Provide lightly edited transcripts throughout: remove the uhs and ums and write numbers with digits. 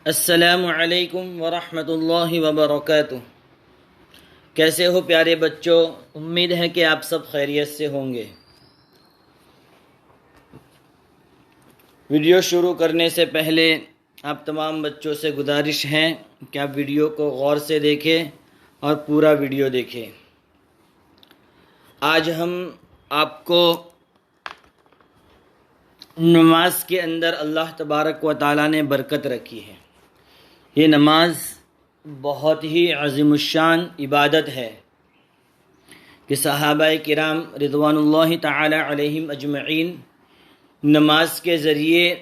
السلام علیکم ورحمۃ اللہ وبرکاتہ۔ کیسے ہو پیارے بچوں؟ امید ہے کہ آپ سب خیریت سے ہوں گے۔ ویڈیو شروع کرنے سے پہلے آپ تمام بچوں سے گزارش ہے کہ آپ ویڈیو کو غور سے دیکھیں اور پورا ویڈیو دیکھیں۔ آج ہم آپ کو نماز کے اندر اللہ تبارک و تعالیٰ نے برکت رکھی ہے۔ یہ نماز بہت ہی عظیم الشان عبادت ہے کہ صحابہ کرام رضوان اللہ تعالی علیہم اجمعین نماز کے ذریعے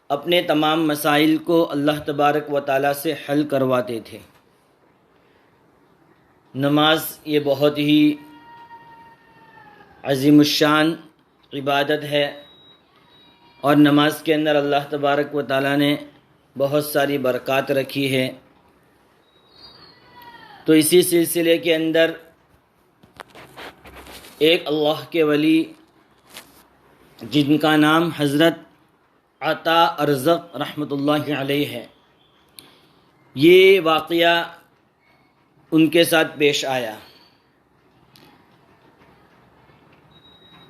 اپنے تمام مسائل کو اللہ تبارک و تعالیٰ سے حل کرواتے تھے۔ نماز یہ بہت ہی عظیم الشان عبادت ہے اور نماز کے اندر اللہ تبارک و تعالیٰ نے بہت ساری برکات رکھی ہے۔ تو اسی سلسلے کے اندر ایک اللہ کے ولی جن کا نام حضرت عطا ارزق رحمۃ اللہ علیہ ہے، یہ واقعہ ان کے ساتھ پیش آیا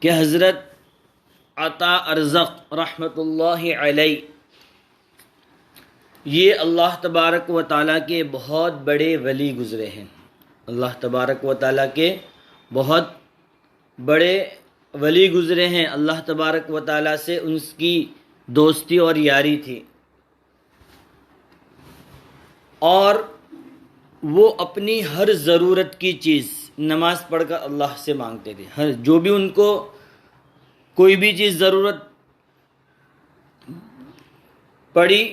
کہ حضرت عطا ارزق رحمۃ اللہ علیہ یہ اللہ تبارک و تعالیٰ کے بہت بڑے ولی گزرے ہیں۔ اللہ تبارک و تعالیٰ کے بہت بڑے ولی گزرے ہیں۔ اللہ تبارک و تعالیٰ سے ان کی دوستی اور یاری تھی، اور وہ اپنی ہر ضرورت کی چیز نماز پڑھ کر اللہ سے مانگتے تھے۔ جو بھی ان کو کوئی بھی چیز ضرورت پڑی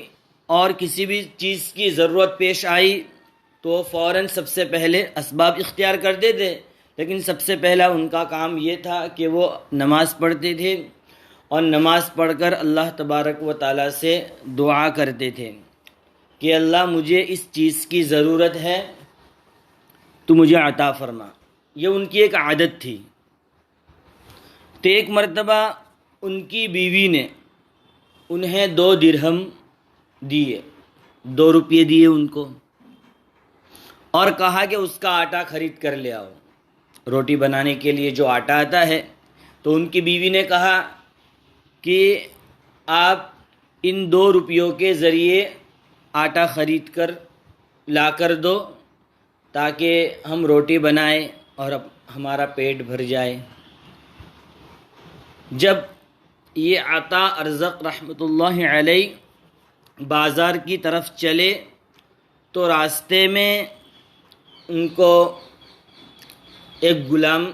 اور کسی بھی چیز کی ضرورت پیش آئی تو فوراً سب سے پہلے اسباب اختیار کرتے تھے، لیکن سب سے پہلا ان کا کام یہ تھا کہ وہ نماز پڑھتے تھے اور نماز پڑھ کر اللہ تبارک و تعالیٰ سے دعا کرتے تھے کہ اللہ مجھے اس چیز کی ضرورت ہے تو مجھے عطا فرما۔ یہ ان کی ایک عادت تھی۔ تو ایک مرتبہ ان کی بیوی نے انہیں 2 درہم دیے، 2 روپے دیے ان کو، اور کہا کہ اس کا آٹا خرید کر لے آؤ، روٹی بنانے کے لیے جو آٹا آتا ہے۔ تو ان کی بیوی نے کہا کہ آپ ان 2 روپیوں کے ذریعے آٹا خرید کر لا کر دو تاکہ ہم روٹی بنائیں اور ہمارا پیٹ بھر جائے۔ جب یہ عطا ارزق رحمۃ اللہ علیہ بازار کی طرف چلے تو راستے میں ان کو ایک غلام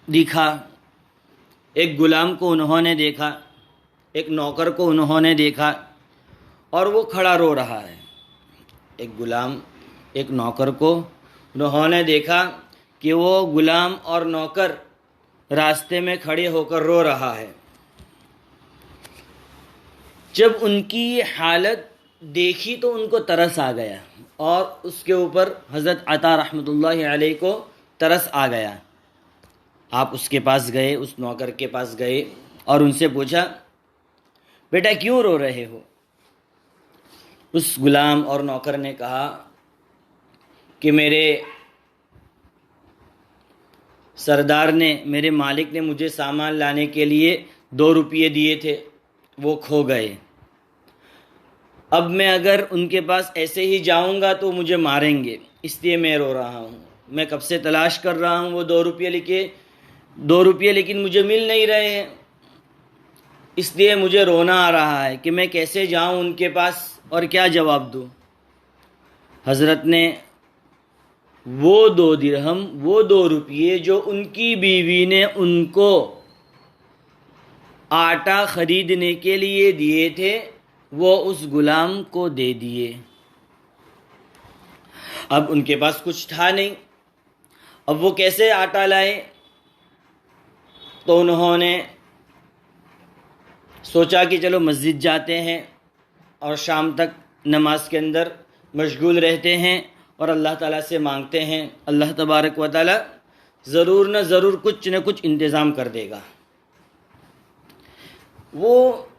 دکھا۔ ایک غلام کو انہوں نے دیکھا، ایک نوکر کو انہوں نے دیکھا، اور وہ کھڑا رو رہا ہے۔ ایک غلام ایک نوکر کو انہوں نے دیکھا کہ وہ غلام اور نوکر راستے میں کھڑے ہو کر رو رہا ہے۔ جب ان کی یہ حالت دیکھی تو ان کو ترس آ گیا، اور اس کے اوپر حضرت عطا رحمۃ اللہ علیہ کو ترس آ گیا۔ آپ اس کے پاس گئے، اس نوکر کے پاس گئے اور ان سے پوچھا، بیٹا کیوں رو رہے ہو؟ اس غلام اور نوکر نے کہا کہ میرے سردار نے، میرے مالک نے مجھے سامان لانے کے لیے 2 روپے دیے تھے، وہ کھو گئے۔ اب میں اگر ان کے پاس ایسے ہی جاؤں گا تو مجھے ماریں گے، اس لیے میں رو رہا ہوں۔ میں کب سے تلاش کر رہا ہوں وہ 2 روپے لیکن مجھے مل نہیں رہے ہیں، اس لیے مجھے رونا آ رہا ہے کہ میں کیسے جاؤں ان کے پاس اور کیا جواب دوں۔ حضرت نے وہ 2 درہم، وہ 2 روپے جو ان کی بیوی نے ان کو آٹا خریدنے کے لیے دیے تھے، وہ اس غلام کو دے دیے۔ اب ان کے پاس کچھ تھا نہیں، اب وہ کیسے آٹا لائے؟ تو انہوں نے سوچا کہ چلو مسجد جاتے ہیں اور شام تک نماز کے اندر مشغول رہتے ہیں اور اللہ تعالیٰ سے مانگتے ہیں، اللہ تبارک و تعالیٰ ضرور نہ ضرور کچھ نہ کچھ انتظام کر دے گا۔ وہ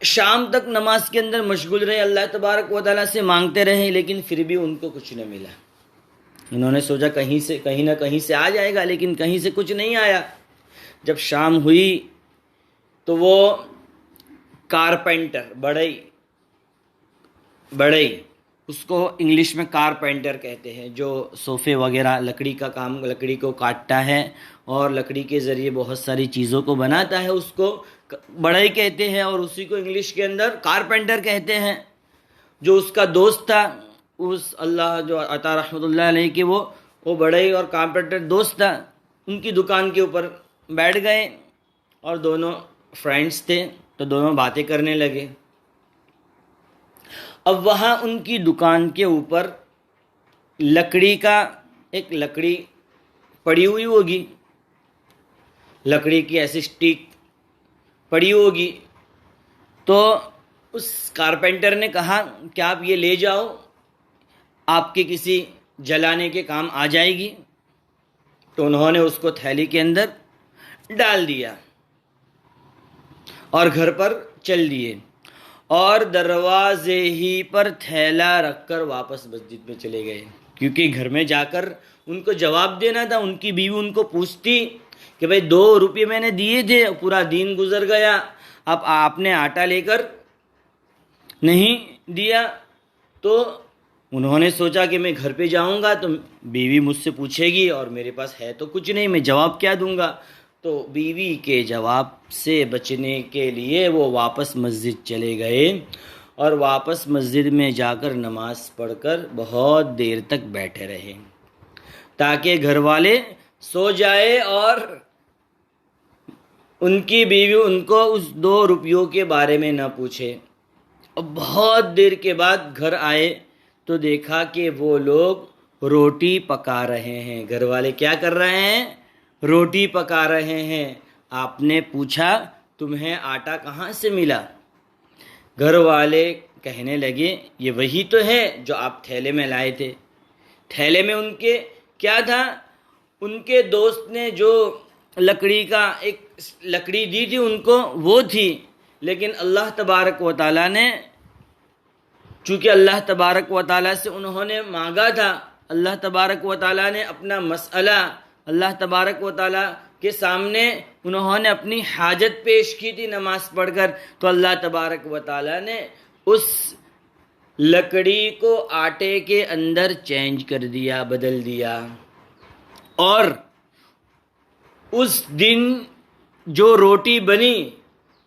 شام تک نماز کے اندر مشغول رہے، اللہ تبارک و تعالیٰ سے مانگتے رہے، لیکن پھر بھی ان کو کچھ نہ ملا۔ انہوں نے سوچا کہیں نہ کہیں سے آ جائے گا، لیکن کہیں سے کچھ نہیں آیا۔ جب شام ہوئی تو وہ کارپینٹر، بڑھئی، اس کو انگلش میں کارپینٹر کہتے ہیں، جو صوفے وغیرہ لکڑی کا کام، لکڑی کو کاٹتا ہے اور لکڑی کے ذریعے بہت ساری چیزوں کو بناتا ہے، اس کو بڑھئی کہتے ہیں، اور اسی کو انگلش کے اندر کارپینٹر کہتے ہیں۔ جو اس کا دوست تھا، اس اللہ جو عطا رحمۃ اللہ علیہ کے، وہ بڑھئی اور کارپینٹر دوست تھا، ان کی دکان کے اوپر بیٹھ گئے، اور دونوں فرینڈس تھے تو دونوں باتیں کرنے لگے۔ اب وہاں ان کی دکان کے اوپر ایک لکڑی پڑی ہوئی ہوگی، لکڑی کی ایسی اسٹیک پڑی ہوگی، تو اس کارپینٹر نے کہا کہ آپ یہ لے جاؤ، آپ کے کسی جلانے کے کام آ جائے گی۔ تو انہوں نے اس کو تھیلی کے اندر ڈال دیا اور گھر پر چل دیے، اور دروازے ہی پر تھیلا رکھ کر واپس مسجد میں چلے گئے، کیونکہ گھر میں جا کر ان کو جواب دینا تھا۔ ان کی بیوی ان کو پوچھتی کہ بھائی 2 روپے میں نے دیے تھے، پورا دن گزر گیا، اب آپ نے آٹا لے کر نہیں دیا۔ تو انہوں نے سوچا کہ میں گھر پہ جاؤں گا تو بیوی مجھ سے پوچھے گی، اور میرے پاس ہے تو کچھ نہیں، میں جواب کیا دوں گا۔ تو بیوی کے جواب سے بچنے کے لیے وہ واپس مسجد چلے گئے، اور واپس مسجد میں جا کر نماز پڑھ کر بہت دیر تک بیٹھے رہے، تاکہ گھر والے سو جائے اور ان کی بیوی ان کو اس 2 روپیوں کے بارے میں نہ پوچھے۔ اور بہت دیر کے بعد گھر آئے تو دیکھا کہ وہ لوگ روٹی پکا رہے ہیں۔ گھر والے کیا کر رہے ہیں؟ روٹی پکا رہے ہیں۔ آپ نے پوچھا تمہیں آٹا کہاں سے ملا؟ گھر والے کہنے لگے یہ وہی تو ہے جو آپ تھیلے میں لائے تھے۔ تھیلے میں ان کے کیا تھا؟ ان کے دوست نے جو ایک لکڑی دی تھی ان کو، وہ تھی، لیکن اللہ تبارک و تعالیٰ نے، چونکہ اللہ تبارک و تعالیٰ سے انہوں نے مانگا تھا، اللہ تبارک و تعالیٰ نے اپنا مسئلہ اللہ تبارک و تعالیٰ کے سامنے انہوں نے اپنی حاجت پیش کی تھی نماز پڑھ کر، تو اللہ تبارک و تعالیٰ نے اس لکڑی کو آٹے کے اندر چینج کر دیا، بدل دیا، اور اس دن جو روٹی بنی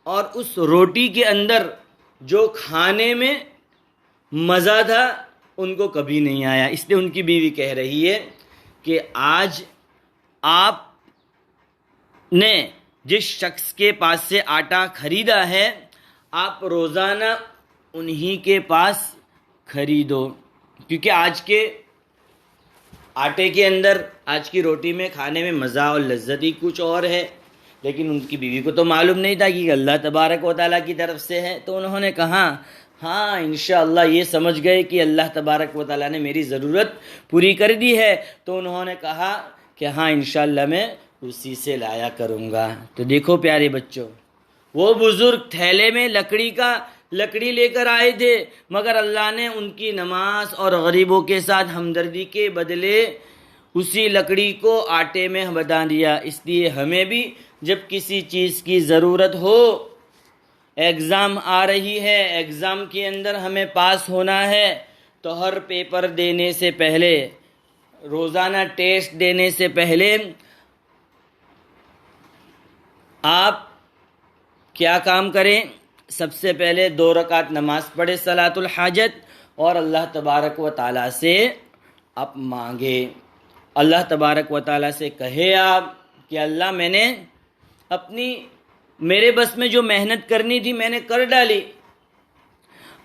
اور اس روٹی کے اندر جو کھانے میں مزہ تھا ان کو کبھی نہیں آیا۔ اس لیے ان کی بیوی کہہ رہی ہے کہ آج آپ نے جس شخص کے پاس سے آٹا خریدا ہے، آپ روزانہ انہی کے پاس خریدو، کیونکہ آج کے آٹے کے اندر، آج کی روٹی میں کھانے میں مزہ اور لذت ہی کچھ اور ہے۔ لیکن ان کی بیوی کو تو معلوم نہیں تھا کہ اللہ تبارک و تعالیٰ کی طرف سے ہے، تو انہوں نے کہا ہاں انشاءاللہ یہ سمجھ گئے کہ اللہ تبارک و تعالیٰ نے میری ضرورت پوری کر دی ہے، تو انہوں نے کہا کہ ہاں انشاءاللہ میں اسی سے لایا کروں گا۔ تو دیکھو پیارے بچوں، وہ بزرگ تھیلے میں لکڑی لے کر آئے تھے، مگر اللہ نے ان کی نماز اور غریبوں کے ساتھ ہمدردی کے بدلے اسی لکڑی کو آٹے میں بنا دیا۔ اس لیے ہمیں بھی جب کسی چیز کی ضرورت ہو، ایگزام آ رہی ہے، ایگزام کے اندر ہمیں پاس ہونا ہے، تو ہر پیپر دینے سے پہلے، روزانہ ٹیسٹ دینے سے پہلے آپ کیا کام کریں؟ سب سے پہلے 2 رکعت نماز پڑھے صلاۃ الحاجت، اور اللہ تبارک و تعالیٰ سے آپ مانگے، اللہ تبارک و تعالیٰ سے کہے آپ کہ اللہ میں نے میرے بس میں جو محنت کرنی تھی میں نے کر ڈالی،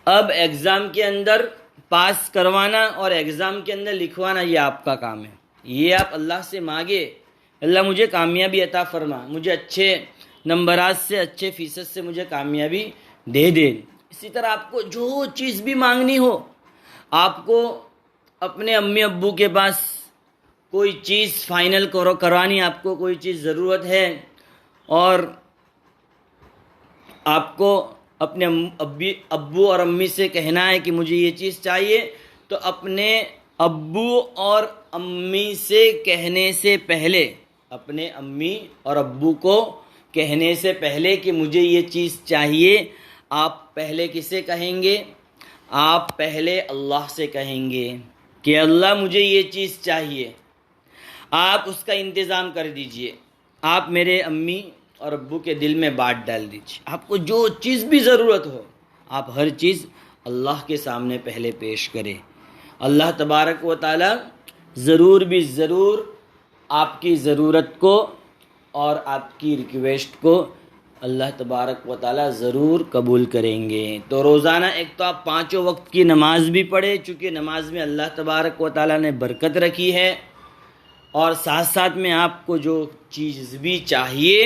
اب ایگزام کے اندر پاس کروانا اور ایگزام کے اندر لکھوانا یہ آپ کا کام ہے، یہ آپ اللہ سے مانگے، اللہ مجھے کامیابی عطا فرما، مجھے اچھے نمبرات سے، اچھے فیصد سے مجھے کامیابی دے دے۔ اسی طرح آپ کو جو چیز بھی مانگنی ہو، آپ کو اپنے امی ابو کے پاس کوئی چیز فائنل کروانی، آپ کو کوئی چیز ضرورت ہے اور آپ کو اپنے ابو اور امی سے کہنا ہے کہ مجھے یہ چیز چاہیے، تو اپنے ابو اور امی سے کہنے سے پہلے، اپنے امی اور ابو کو کہنے سے پہلے کہ مجھے یہ چیز چاہیے، آپ پہلے کسے کہیں گے؟ آپ پہلے اللہ سے کہیں گے کہ اللہ مجھے یہ چیز چاہیے، آپ اس کا انتظام کر دیجئے، آپ میرے امی اور ابو کے دل میں بات ڈال دیجئے، آپ کو جو چیز بھی ضرورت ہو آپ ہر چیز اللہ کے سامنے پہلے پیش کریں۔ اللہ تبارک و تعالی ضرور بھی ضرور آپ کی ضرورت کو اور آپ کی ریکویسٹ کو اللہ تبارک و تعالی ضرور قبول کریں گے۔ تو روزانہ ایک تو آپ 5 وقت کی نماز بھی پڑھیں، چونکہ نماز میں اللہ تبارک و تعالی نے برکت رکھی ہے، اور ساتھ ساتھ میں آپ کو جو چیز بھی چاہیے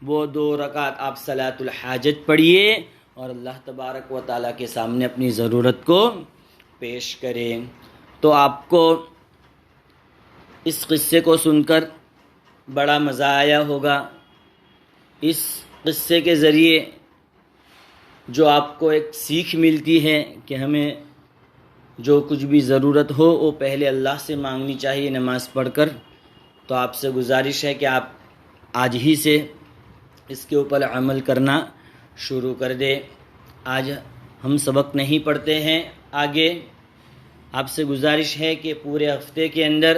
وہ 2 رکعت آپ صلاۃ الحاجت پڑھیے اور اللہ تبارک و تعالیٰ کے سامنے اپنی ضرورت کو پیش کریں۔ تو آپ کو اس قصے کو سن کر بڑا مزہ آیا ہوگا۔ اس قصے کے ذریعے جو آپ کو ایک سیکھ ملتی ہے کہ ہمیں جو کچھ بھی ضرورت ہو وہ پہلے اللہ سے مانگنی چاہیے نماز پڑھ کر۔ تو آپ سے گزارش ہے کہ آپ آج ہی سے اس کے اوپر عمل کرنا شروع کر دیں۔ آج ہم سبق نہیں پڑھتے ہیں آگے، آپ سے گزارش ہے کہ پورے ہفتے کے اندر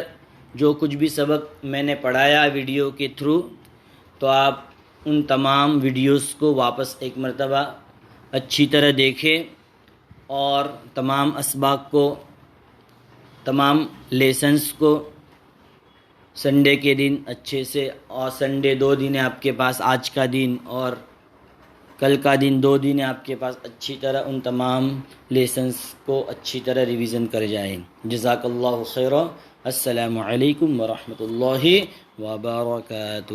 جو کچھ بھی سبق میں نے پڑھایا ویڈیو کے تھرو، تو آپ ان تمام ویڈیوز کو واپس ایک مرتبہ اچھی طرح دیکھیں اور تمام اسباق کو، تمام لیسنس کو سنڈے کے دن اچھے سے، اور سنڈے 2 دن ہے آپ کے پاس، آج کا دن اور کل کا دن 2 دن ہے آپ کے پاس، اچھی طرح ان تمام لیسنس کو اچھی طرح ریویژن کر جائیں۔ جزاک اللہ خیر۔ السلام علیکم ورحمۃ اللہ وبرکاتہ۔